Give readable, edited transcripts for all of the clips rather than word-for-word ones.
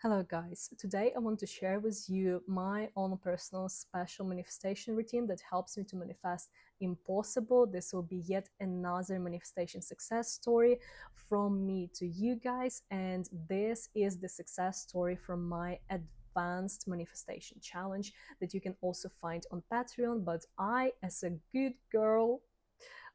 Hello guys, today I want to share with you my own personal special manifestation routine that helps me to manifest impossible. This will be yet another manifestation success story from me to you guys, and this is the success story from my advanced manifestation challenge that you can also find on Patreon. But I, as a good girl,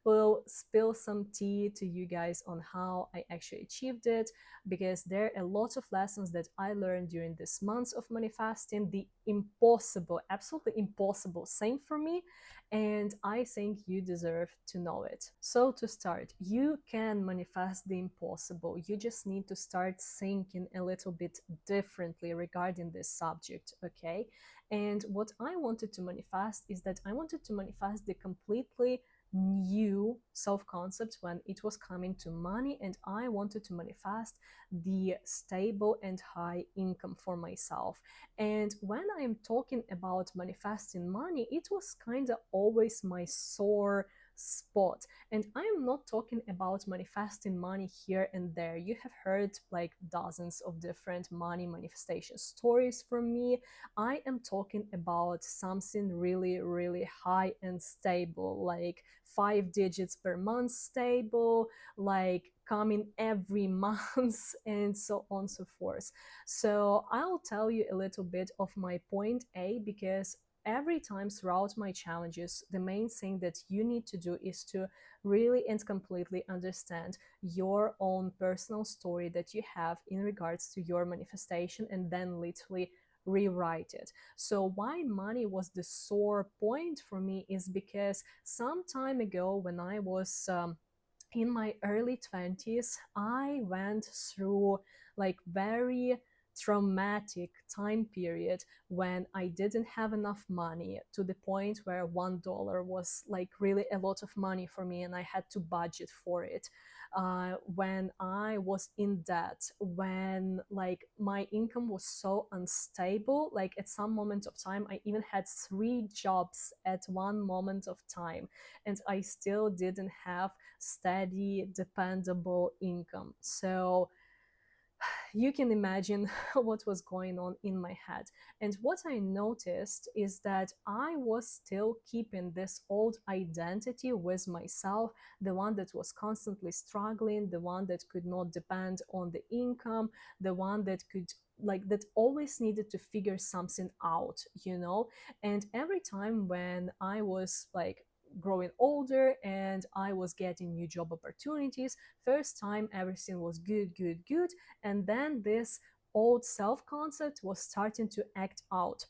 will spill some tea to you guys on how I actually achieved it, because there are a lot of lessons that I learned during this month of manifesting. The impossible, absolutely impossible, same for me, and I think you deserve to know it. So to start, you can manifest the impossible. You just need to start thinking a little bit differently regarding this subject, okay? And what I wanted to manifest is that I wanted to manifest the completely new self-concept when it was coming to money, and I wanted to manifest the stable and high income for myself. And when I'm talking about manifesting money, it was kind of always my sore spot. And I'm not talking about manifesting money here and there. You have heard like dozens of different money manifestation stories from me. I am talking about something really, really high and stable, like 5 digits per month stable, like coming every month, and so on and so forth. So I'll tell you a little bit of my point A, because every time throughout my challenges, the main thing that you need to do is to really and completely understand your own personal story that you have in regards to your manifestation, and then literally rewrite it. So why money was the sore point for me is because some time ago, when I was in my early 20s, I went through like very traumatic time period when I didn't have enough money, to the point where $1 was like really a lot of money for me and I had to budget for it. When I was in debt, when like my income was so unstable, like at some moment of time I even had 3 jobs at one moment of time, and I still didn't have steady, dependable income. So you can imagine what was going on in my head. And what I noticed is that I was still keeping this old identity with myself, the one that was constantly struggling, the one that could not depend on the income, the one that could like that always needed to figure something out, you know. And every time when I was like growing older and I was getting new job opportunities, first time everything was good, good, good, and then this old self concept was starting to act out.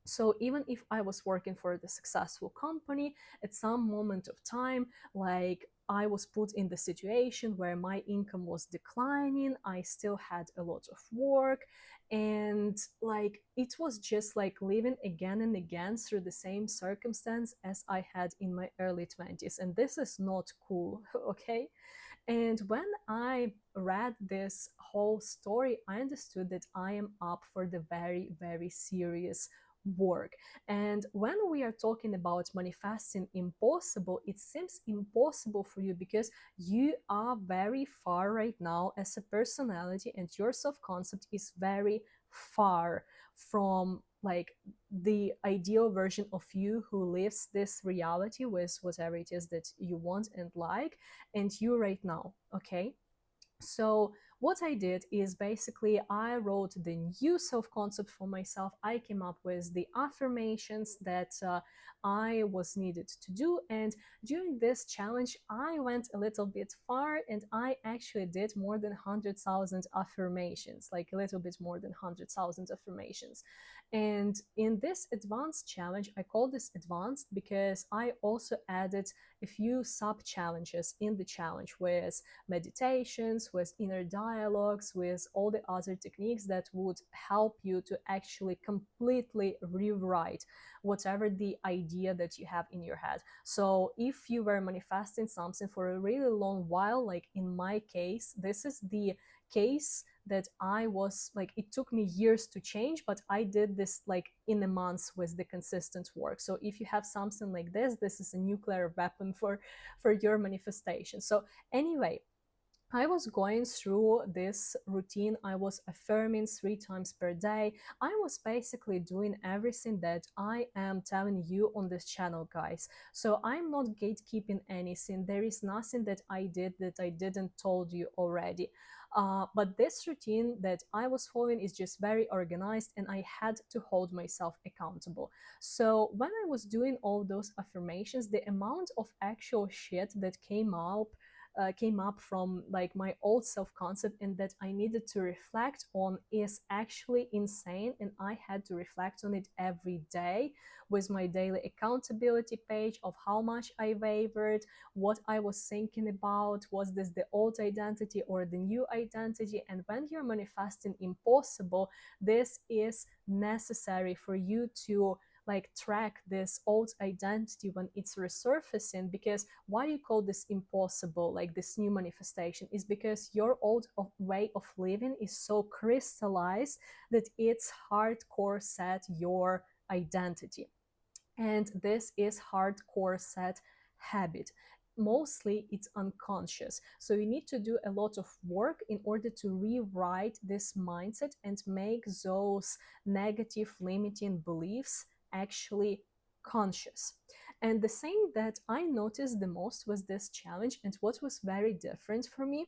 So even if I was working for the successful company, at some moment of time, like I was put in the situation where my income was declining, I still had a lot of work, and like it was just like living again and again through the same circumstance as I had in my early 20s, and this is not cool. Okay. And when I read this whole story, I understood that I am up for the very, very serious work. And when we are talking about manifesting impossible, it seems impossible for you because you are very far right now as a personality, and your self concept is very far from like the ideal version of you who lives this reality with whatever it is that you want and like, and you right now. Okay. So what I did is basically I wrote the new self-concept for myself. I came up with the affirmations that I was needed to do, and during this challenge I went a little bit far, and I actually did more than 100,000 affirmations, like a little bit more than 100,000 affirmations. And in this advanced challenge, I call this advanced because I also added a few sub challenges in the challenge with meditations, with inner dialogues, with all the other techniques that would help you to actually completely rewrite whatever the idea that you have in your head. So if you were manifesting something for a really long while, like in my case, this is the case that I was like, it took me years to change, but I did this like in a month with the consistent work. So if you have something like this is a nuclear weapon for your manifestation. So anyway, I was going through this routine. I was affirming 3 times per day. I was basically doing everything that I am telling you on this channel, guys. So I'm not gatekeeping anything. There is nothing that I did that I didn't told you already. But this routine that I was following is just very organized, and I had to hold myself accountable. So when I was doing all those affirmations, the amount of actual shit that came up from like my old self-concept and that I needed to reflect on is actually insane, and I had to reflect on it every day with my daily accountability page of how much I wavered, what I was thinking about, was this the old identity or the new identity. And when you're manifesting impossible, this is necessary for you to like track this old identity when it's resurfacing. Because why you call this impossible, like this new manifestation, is because your old way of living is so crystallized that it's hardcore set your identity. And this is hardcore set habit. Mostly it's unconscious, so you need to do a lot of work in order to rewrite this mindset and make those negative limiting beliefs actually conscious. And the thing that I noticed the most was this challenge, and what was very different for me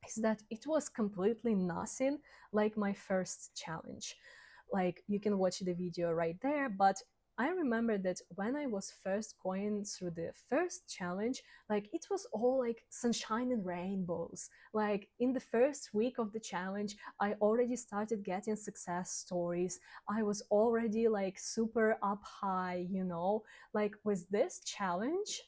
is that it was completely nothing like my first challenge. Like you can watch the video right there, but I remember that when I was first going through the first challenge, like it was all like sunshine and rainbows. Like in the first week of the challenge, I already started getting success stories. I was already like super up high, you know. Like with this challenge,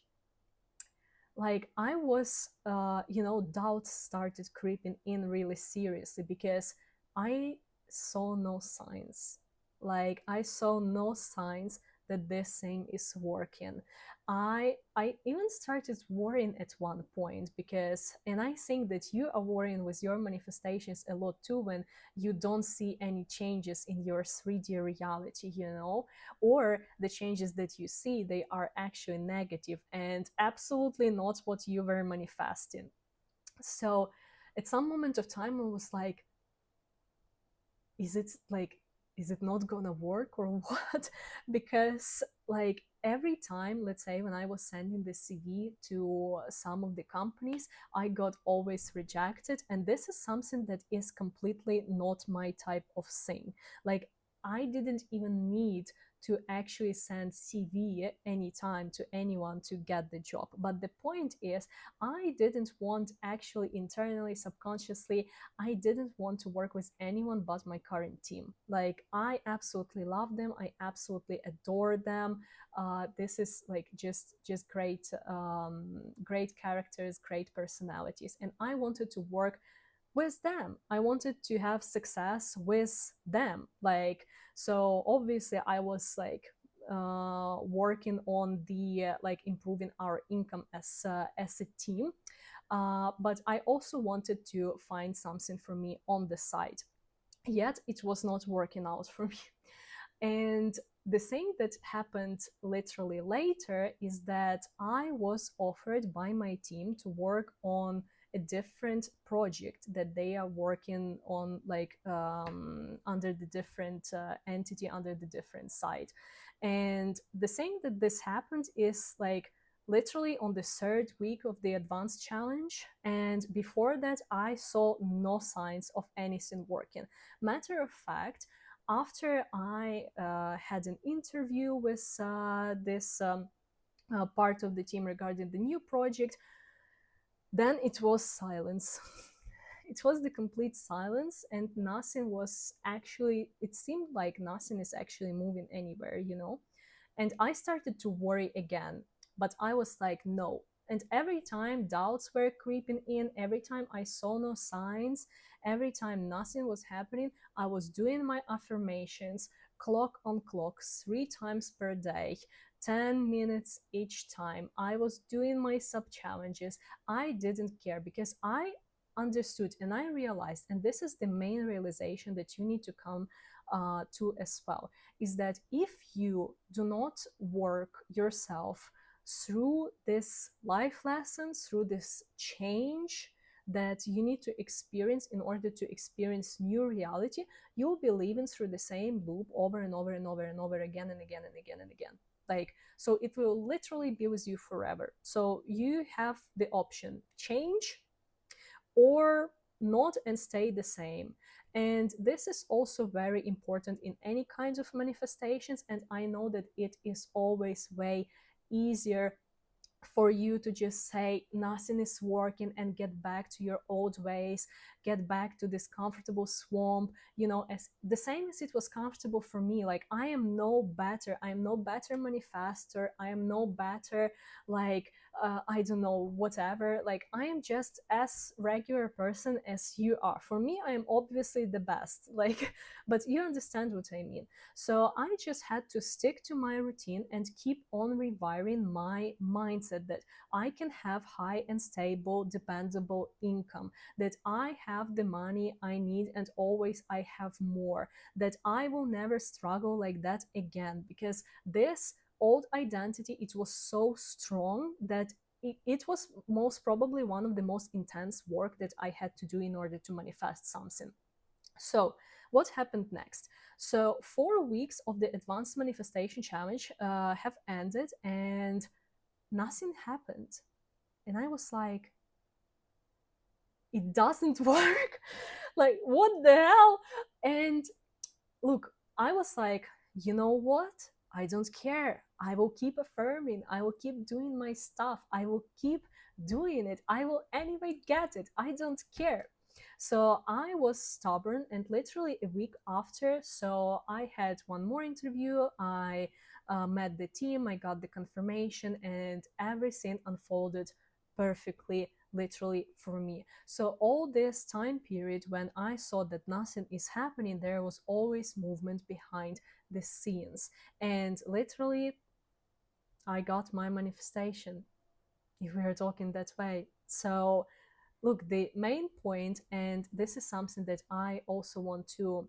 like I was doubts started creeping in really seriously, because I saw no signs. Like I saw no signs that this thing is working. I even started worrying at one point, because, and I think that you are worrying with your manifestations a lot too, when you don't see any changes in your 3D reality, you know, or the changes that you see, they are actually negative and absolutely not what you were manifesting. So at some moment of time I was like, is it like, is it not gonna work or what? Because like every time, let's say when I was sending the CV to some of the companies, I got always rejected, and this is something that is completely not my type of thing. Like I didn't even need to actually send CV anytime to anyone to get the job. But the point is, I didn't want, actually internally, subconsciously, I didn't want to work with anyone but my current team. Like I absolutely love them. I absolutely adore them. This is like just great, great characters, great personalities, and I wanted to work with them. I wanted to have success with them. Like so, obviously, I was like working on the like improving our income as a team, but I also wanted to find something for me on the side. Yet it was not working out for me. And the thing that happened literally later is that I was offered by my team to work on a different project that they are working on, like under the different entity, under the different site. And the thing that this happened is like literally on the third week of the advanced challenge. And before that, I saw no signs of anything working. Matter of fact, after I had an interview with this part of the team regarding the new project, then it was silence. It was the complete silence, and nothing was actually, it seemed like nothing is actually moving anywhere, you know? And I started to worry again, but I was like, no. And every time doubts were creeping in, every time I saw no signs, every time nothing was happening, I was doing my affirmations, clock on clock, 3 times per day, 10 minutes each time. I was doing my sub challenges. I didn't care, because I understood and I realized, and this is the main realization that you need to come to as well, is that if you do not work yourself through this life lesson, through this change, that you need to experience in order to experience new reality, you'll be living through the same loop over and over and over and over again and again and again and again. Like, so it will literally be with you forever. So you have the option change or not and stay the same. And this is also very important in any kinds of manifestations. And I know that it is always way easier for you to just say nothing is working and get back to your old ways, get back to this comfortable swamp, as the same as it was comfortable for me. Like, I am no better manifester, I am no better, like, I don't know, whatever. Like, I am just as regular person as you are. For me, I am obviously the best, like, but you understand what I mean. So I just had to stick to my routine and keep on rewiring my mindset that I can have high and stable, dependable income, that I have the money I need and always I have more, that I will never struggle like that again, because this old identity, it was so strong that it was most probably one of the most intense work that I had to do in order to manifest something. So what happened next? So 4 weeks of the advanced manifestation challenge have ended and nothing happened. And I was like, it doesn't work. Like, what the hell? And look, I was like, you know what? I don't care. I will keep affirming. I will keep doing my stuff. I will keep doing it. I will anyway get it. I don't care. So I was stubborn, and literally a week after, so I had one more interview. I met the team, I got the confirmation, and everything unfolded perfectly, literally, for me. So all this time period when I saw that nothing is happening, there was always movement behind the scenes. And literally, I got my manifestation, if we are talking that way. So look, the main point, and this is something that I also want to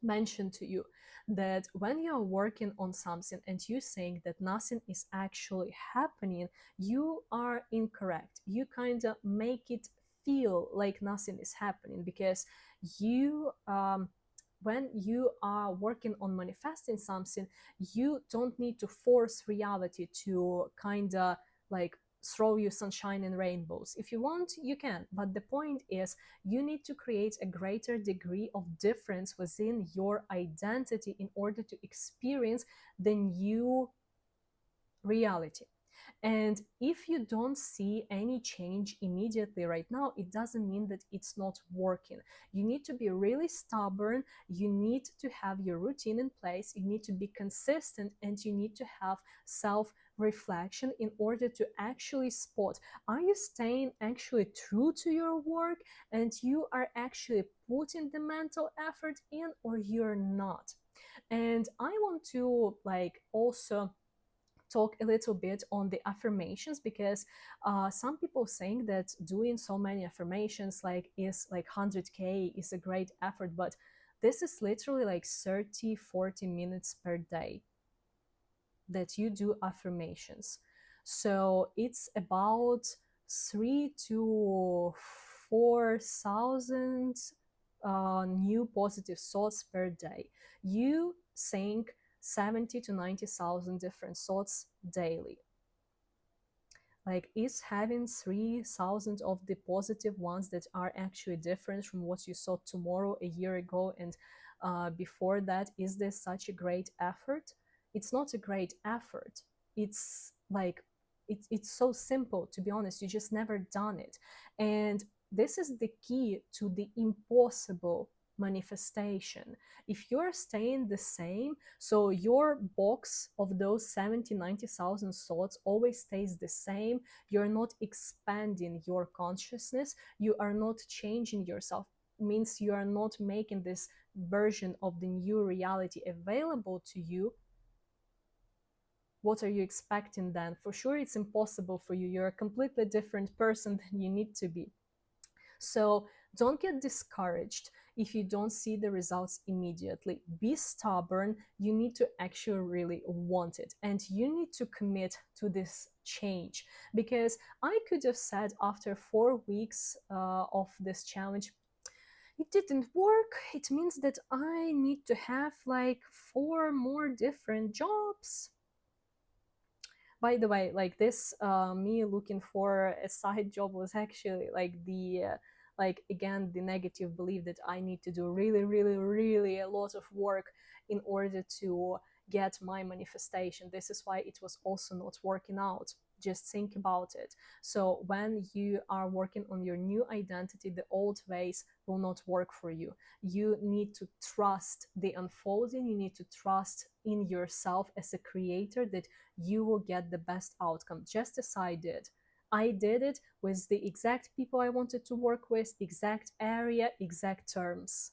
mention to you, that when you're working on something and you think that nothing is actually happening, you are incorrect. You kind of make it feel like nothing is happening, because you when you are working on manifesting something, you don't need to force reality to kind of like throw you sunshine and rainbows. If you want, you can, but the point is you need to create a greater degree of difference within your identity in order to experience the new reality. And if you don't see any change immediately right now, it doesn't mean that it's not working. You need to be really stubborn. You need to have your routine in place. You need to be consistent, and you need to have self reflection in order to actually spot, are you staying actually true to your work and you are actually putting the mental effort in, or you're not? And I want to like also talk a little bit on the affirmations, because some people think that doing so many affirmations like is like 100k is a great effort, but this is literally like 30-40 minutes per day that you do affirmations. So it's about 3 to 4 thousand new positive thoughts per day. You think 70 to 90,000 different thoughts daily. Like, is having 3,000 of the positive ones that are actually different from what you thought tomorrow, a year ago, and before that, is this such a great effort? It's not a great effort. It's like, it's so simple, to be honest. You just never done it. And this is the key to the impossible manifestation. If you're staying the same, so your box of those 70-90,000 thoughts always stays the same, you're not expanding your consciousness, you are not changing yourself, means you are not making this version of the new reality available to you. What are you expecting then? For sure, it's impossible for you. You're a completely different person than you need to be. So don't get discouraged. if you don't see the results immediately. Be stubborn. You need to actually really want it, and you need to commit to this change. Because I could have said after 4 weeks of this challenge, it didn't work. It means that I need to have like 4 more different jobs. By the way, like this, me looking for a side job was actually like like again the negative belief that I need to do really, really, really a lot of work in order to get my manifestation. This is why it was also not working out. Just think about it. So when you are working on your new identity, the old ways will not work for you. You need to trust the unfolding. You need to trust in yourself as a creator, that you will get the best outcome, just as I did. I did it with the exact people I wanted to work with, exact area, exact terms.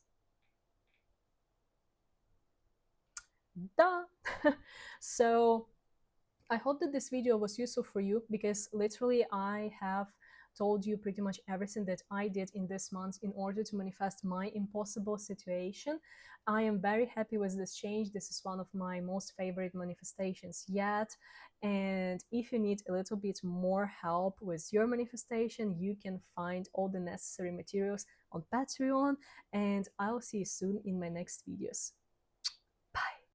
Duh! So I hope that this video was useful for you, because literally I have told you pretty much everything that I did in this month in order to manifest my impossible situation. I am very happy with this change. This is one of my most favorite manifestations yet. And if you need a little bit more help with your manifestation, you can find all the necessary materials on Patreon. And I'll see you soon in my next videos.